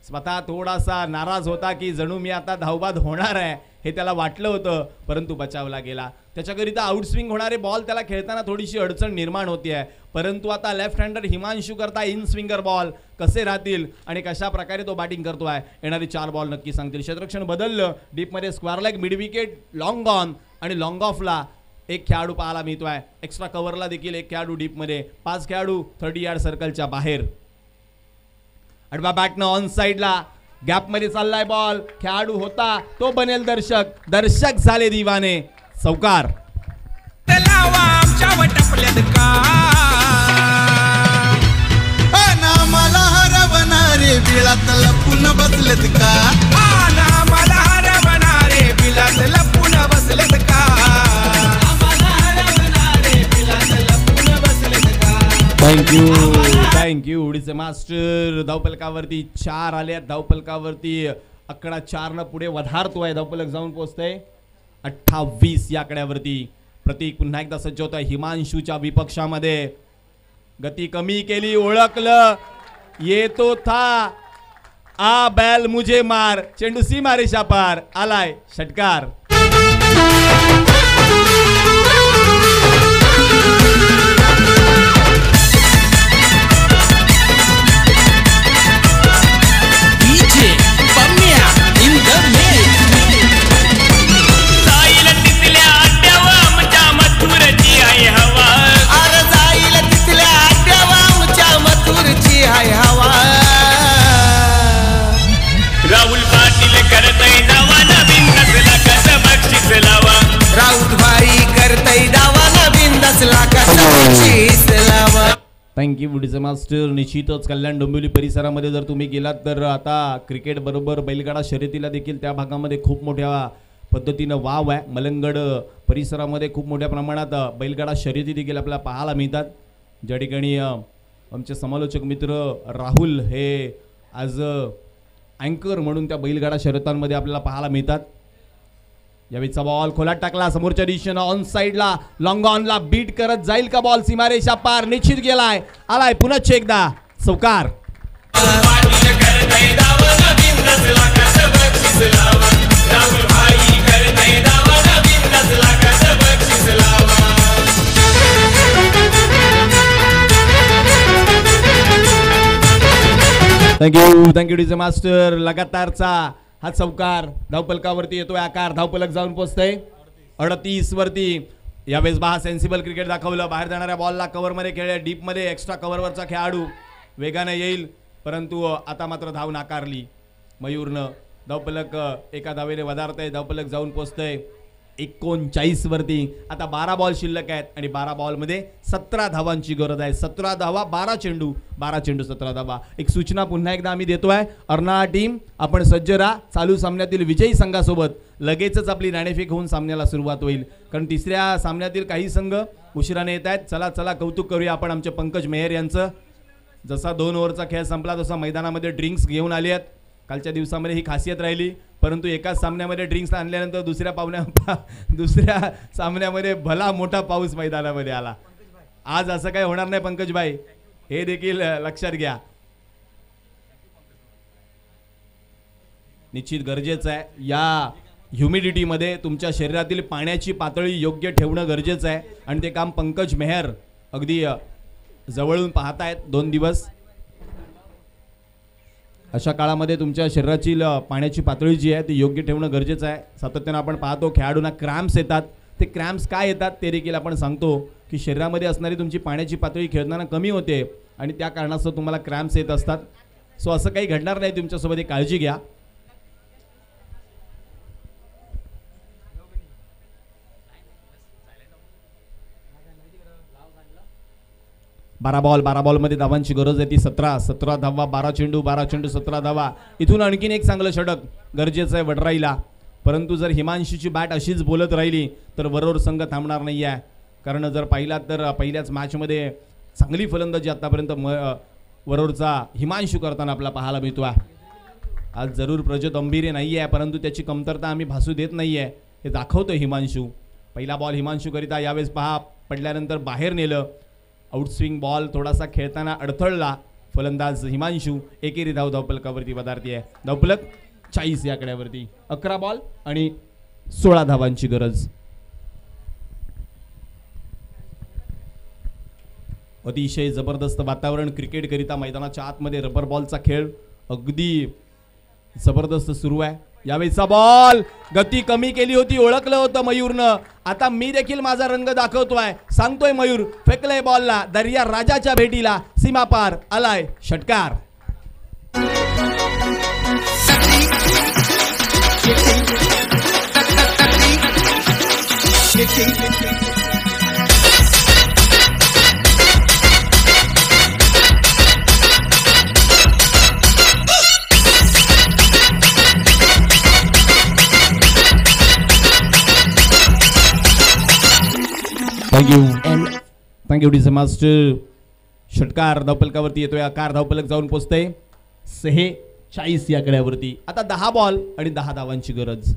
स्वतः थोडासा नाराज होता की जणू मी आता धावबाद होणार आहे हे त्याला वाटलं होतं परंतु बचावला गेला. त्याच्याकरिता आउटस्विंग होणारे बॉल त्याला खेळताना थोडीशी अडचण निर्माण होती आहे. परंतु आता लेफ्ट हँडर हिमांशू करता इन स्विंगर बॉल कसे राहतील आणि कशा प्रकारे तो बॅटिंग करतोय येणारे 4 बॉल नक्की सांगतील. क्षेत्ररक्षण बदललं. डीपमध्ये square leg mid wicket long on आणि लॉंग ऑफला 1 खेळाडू पाहायला मिळतोय. एक्स्ट्रा कव्हरला देखील 1 खेळाडू डीपमध्ये. 5 खेळाडू 30 यार्ड सर्कलच्या बाहेर. आडवा बॅटनं ऑन साईडला गॅपमध्ये चाललाय बॉल. खेळाडू होता तो बनेल दर्शक. दर्शक झाले दिवाने. चौकार. मला हरवणारे बिळात लपून बसलेत का. मला हरवणारे बिळात लपून बसलेत का. Thank you उडीचे master. धावफलकावरती 4 आले. धावफलकावरती आकडा 4 न पुढे वधारतोय. धावफलक जाऊन पोहोचतोय 28 या आकड्यावरती. प्रतीक पुन्हा एकदा सज्ज होतोय हिमांशूच्या विपक्षामध्ये. गती कमी केली. ओळखलं. येतो था आ बैल मुझे मार. चेंडू सीमा रेषा पार. आलाय षटकार. साईल तिथल्या अड्ड्यावर बक्षीस लावा. थँक्यू बुडीचे मास्टर. निश्चितच कल्याण डोंबिवली परिसरामध्ये जर तुम्ही गेलात तर आता क्रिकेट बरोबर बैलगाडा शर्यतीला देखील त्या भागामध्ये खूप मोठ्या पद्धतीनं वाव आहे. मलंगड परिसरामध्ये खूप मोठ्या प्रमाणात बैलगाडा शर्यती देखील आपल्याला पाहायला मिळतात. ज्या ठिकाणी आमचे समालोचक मित्र राहुल हे ॲज अँकर म्हणून त्या बैलगाडा शर्यतांमध्ये आपल्याला पाहायला मिळतात. यावेळीचा बॉल खोलात टाकला समोरच्या दिशेनं ऑन साईडला लॉंग ऑनला बीट करत जाईल का बॉल सीमारेषा पार निश्चित गेलाय. आलाय पुनश्च एकदा चौकार. Thank you DJ master. लगातारचा हा चौकार धावपलकावरती येतोय. आकार धावपलक जाऊन पोहोचतोय 38 वरती. यावेळेस बहा सेन्सिबल क्रिकेट दाखवलं. बाहेर जाणाऱ्या बॉलला कव्हरमध्ये खेळले. डीपमध्ये एक्स्ट्रा कव्हरवरचा खेळाडू वेगाने येईल परंतु आता मात्र धाव नाकारली मयूरनं. धावपलक एका धावेने वधारतंय. धावपलक जाऊन पोहोचतंय 39 वरती. आता 12 बॉल शिल्लक आहेत आणि 12 बॉलमध्ये 17 धावांची गरज आहे. 17 धावा 12 चेंडू 17 धावा. एक सूचना पुन्हा एकदा आम्ही देतोय. अर्नाळा टीम आपण सज्ज राहा. चालू सामन्यातील विजयी संघासोबत लगेचच आपली नाणेफेक होऊन सामन्याला सुरुवात होईल कारण तिसऱ्या सामन्यातील काही संघ उशिराने येत आहेत. चला चला कौतुक करूया आपण आमचे पंकज मेहर यांचं. जसा 2 ओव्हरचा खेळ संपला तसा मैदानामध्ये ड्रिंक्स घेऊन आले आहेत. कालच्या दिवसामध्ये ही खासियत राहिली परंतु एकाच सामन्यामध्ये ड्रिंक्स आणल्यानंतर दुसऱ्या सामन्यामध्ये भला मोठा पाऊस मैदानामध्ये आला. आज असं काही होणार नाही पंकज भाई, हे देखील लक्षात घ्या. निश्चित गरजेचं आहे. या ह्युमिडिटीमध्ये तुमच्या शरीरातील पाण्याची पातळी योग्य ठेवणं गरजेचं आहे आणि ते काम पंकज मेहर अगदी जवळून पाहतायत 2 दिवस. अशा काळामध्ये तुमच्या शरीराची पाण्याची पातळी जी आहे ती योग्य ठेवणं गरजेचं आहे. सातत्यानं आपण पाहतो खेळाडूंना क्रॅम्प्स येतात. ते क्रॅम्प्स काय येतात ते देखील आपण सांगतो की शरीरामध्ये असणारी तुमची पाण्याची पातळी खेळताना कमी होते आणि त्या कारणास्तव तुम्हाला क्रॅम्प्स येत असतात. सो असं काही घडणार नाही तुमच्यासोबत, ही काळजी घ्या. बारा बॉलमध्ये धावांची गरज आहे ती 17 धावा 12 चेंडू 17 धावा. इथून आणखीन एक चांगलं षटक गरजेचं आहे वडराईला. परंतु जर हिमांशूची बॅट अशीच बोलत राहिली तर वरोर संघ थांबणार नाही आहे. कारण जर पाहिलात तर पहिल्याच मॅचमध्ये चांगली फलंदाजी आतापर्यंत वरोरचा हिमांशू करताना आपल्याला पाहायला मिळतो आहे. आज जरूर प्रजत अंबिरे नाही आहे परंतु त्याची कमतरता आम्ही भासू देत नाही आहे हे दाखवतो हिमांशू. पहिला बॉल हिमांशू करिता यावेळेस पहा पडल्यानंतर बाहेर नेलं. आउटस्विंग बॉल थोडासा खेळताना अडथळला फलंदाज हिमांशू. एकेरी धावपलकावरती पदार्थी आहे. धावपलक 40 या आकड्यावरती. 11 बॉल आणि 16 धावांची गरज. अतिशय जबरदस्त वातावरण क्रिकेट करिता मैदानाच्या आतमध्ये. रबर बॉलचा खेळ अगदी जबरदस्त सुरू आहे. यावेळीचा बॉल गती कमी केली होती, ओळखलं होतं मयूरनं. आता मी देखील माझा रंग दाखवतोय सांगतोय मयूर. फेकलंय बॉलला दर्या राजाच्या भेटीला. सीमा पार आलाय षटकार. Thank you DJ master. षटकार धावपलकावरती येतोय. आकार धावपलक जाऊन पोचतंय 46 या आकड्यावरती. आता 10 बॉल आणि 10 धावांची गरज.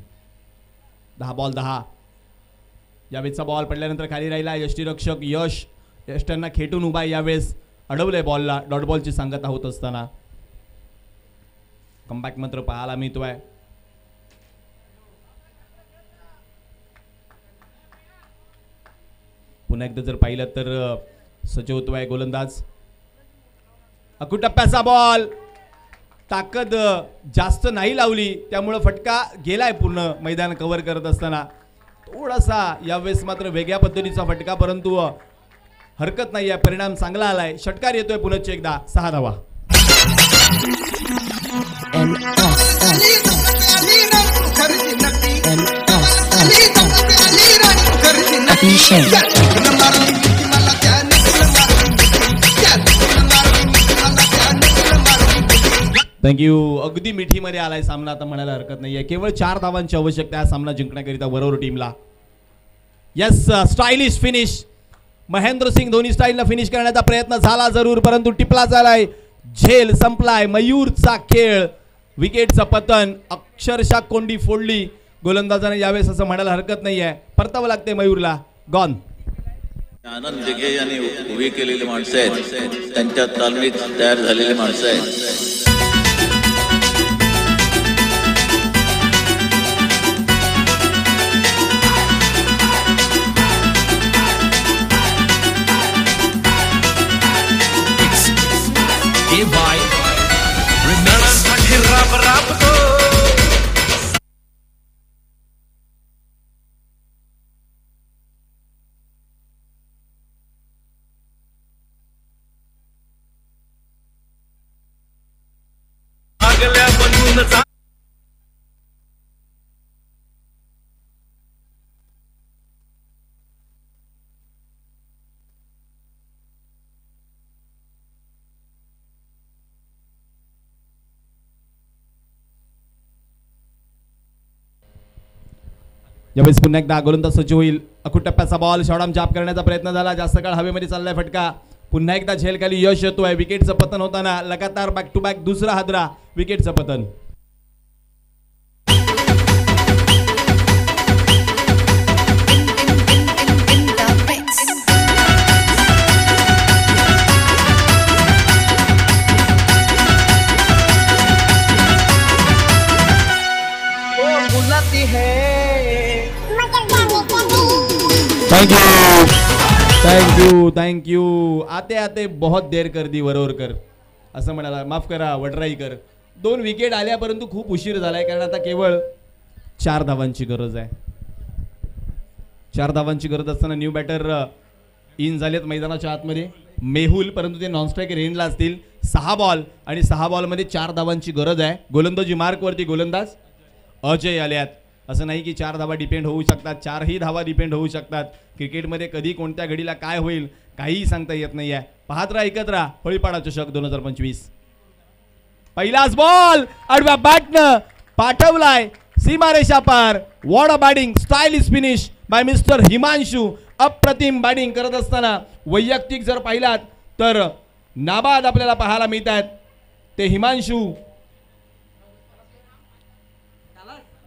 10 बॉल 10. यावेळेसचा बॉल पडल्यानंतर खाली राहिला यष्टीरक्षक यश त्यांना खेटून उभा. यावेळेस अडवलंय बॉलला. डॉट बॉलची सांगता होत असताना कमबॅक मात्र पाहायला मिळतोय. पुन्हा एकदा जर पाहिलं तर सजवतोय गोलंदाज. अकुटप्प्याचा बॉल ताकद जास्त नाही लावली त्यामुळे फटका गेलाय पूर्ण मैदान कव्हर करत असताना. थोडासा यावेळेस मात्र वेगळ्या पद्धतीचा फटका परंतु हरकत नाही आहे. परिणाम चांगला आलाय. षटकार येतोय पुनश्च एकदा. 6 धावा. Atishay. थँक्यू. अगदी मिठीमध्ये आलाय सामना आता म्हणायला हरकत नाहीये. केवळ 4 धावांची आवश्यकता आहे सामना जिंकण्याकरिता बरोबर टीमला. Yes, stylish finish. Mahendra Singh Dhoni स्टाईलला फिनिश करण्याचा प्रयत्न झाला जरूर, परंतु टिपला झालाय. झेल संपलाय. मयूरचा खेळ. विकेटचं पतन. अक्षरशः कोंडी फोडली गोलंदाजाने यावेळेस असं म्हणायला हरकत नाहीये. परतावं लागते मयूरला. गॉन. आनंद दिघे यांनी उभी केलेली माणसं आहेत, त्यांच्या तालमीत तयार झालेली माणसं आहेत. यावेळेस पुन्हा एकदा गोलंदाज सज्ज होईल. अखूट टप्प्याचा बॉल शॉर्टआर्म जाप करण्याचा प्रयत्न झाला. जास्त काळ हवेमध्ये चाललाय फटका. पुन्हा एकदा झेल खाली यश येतोय. विकेटचं पतन होताना लगातार बॅक टू बॅक दुसरा हादरा. विकेटचं पतन. थँक्यू. आते आते बहुत देर कर दी वरोरकर असं म्हणाला. माफ करा वडराईकर. 2 विकेट आल्या परंतु खूप उशीर झालाय, कारण आता केवळ 4 धावांची गरज आहे. 4 धावांची गरज असताना न्यू बॅटर इन झालेत मैदानाच्या आतमध्ये. मेहुल, परंतु ते नॉन स्ट्राईक रेंजला असतील. 6 बॉल आणि 6 बॉलमध्ये 4 धावांची गरज आहे. गोलंदाजी मार्कवरती गोलंदाज अजय आल्यात. असं नाही की 4 धावा डिपेंड होऊ शकतात, 4ही धावा डिपेंड होऊ शकतात. क्रिकेटमध्ये कधी कोणत्या घडीला काय होईल काहीही सांगता येत नाही आहे. पाहत राहा, ऐकत राहा. होळीपाडा चषक 2025. पहिलाच बॉल आडव्या बॅटनं पाठवलाय सीमारेषा पार. What a batting. Stylish finish by mister Himanshu. अप्रतिम बॅटिंग करत असताना वैयक्तिक जर पाहिलात तर नाबाद आपल्याला पाहायला मिळत आहेत. ते हिमांशू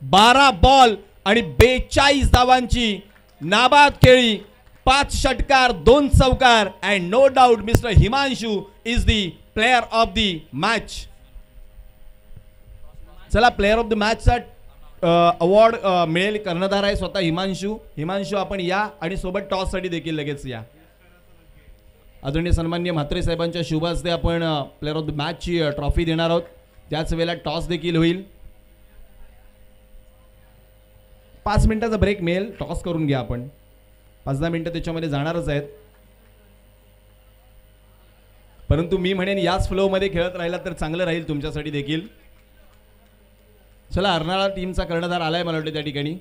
12 बॉल आणि 42 धावांची नाबाद खेळी. 5 षटकार 2 चौकार and no doubt mister Himanshu is the player of the match. चला, प्लेयर ऑफ द मॅचचा अवॉर्ड मिळेल. कर्णधार आहे स्वतः हिमांशू. हिमांशू आपण या आणि सोबत टॉससाठी देखील लगेच या. आदरणीय सन्माननीय म्हात्रे साहेबांच्या शुभ हस्ते आपण प्लेयर ऑफ द मॅचची ट्रॉफी देणार आहोत. त्याच वेळेला टॉस देखील होईल. 5 मिनिटाचा ब्रेक मिळेल. टॉस करून घ्या आपण. 5-10 मिनिटं त्याच्यामध्ये जाणारच आहेत. परंतु मी म्हणेन याच फ्लोमध्ये खेळत राहिला तर चांगलं राहील तुमच्यासाठी देखील. चला, अर्नाळा टीमचा कर्णधार आलाय मला वाटतं त्या ठिकाणी.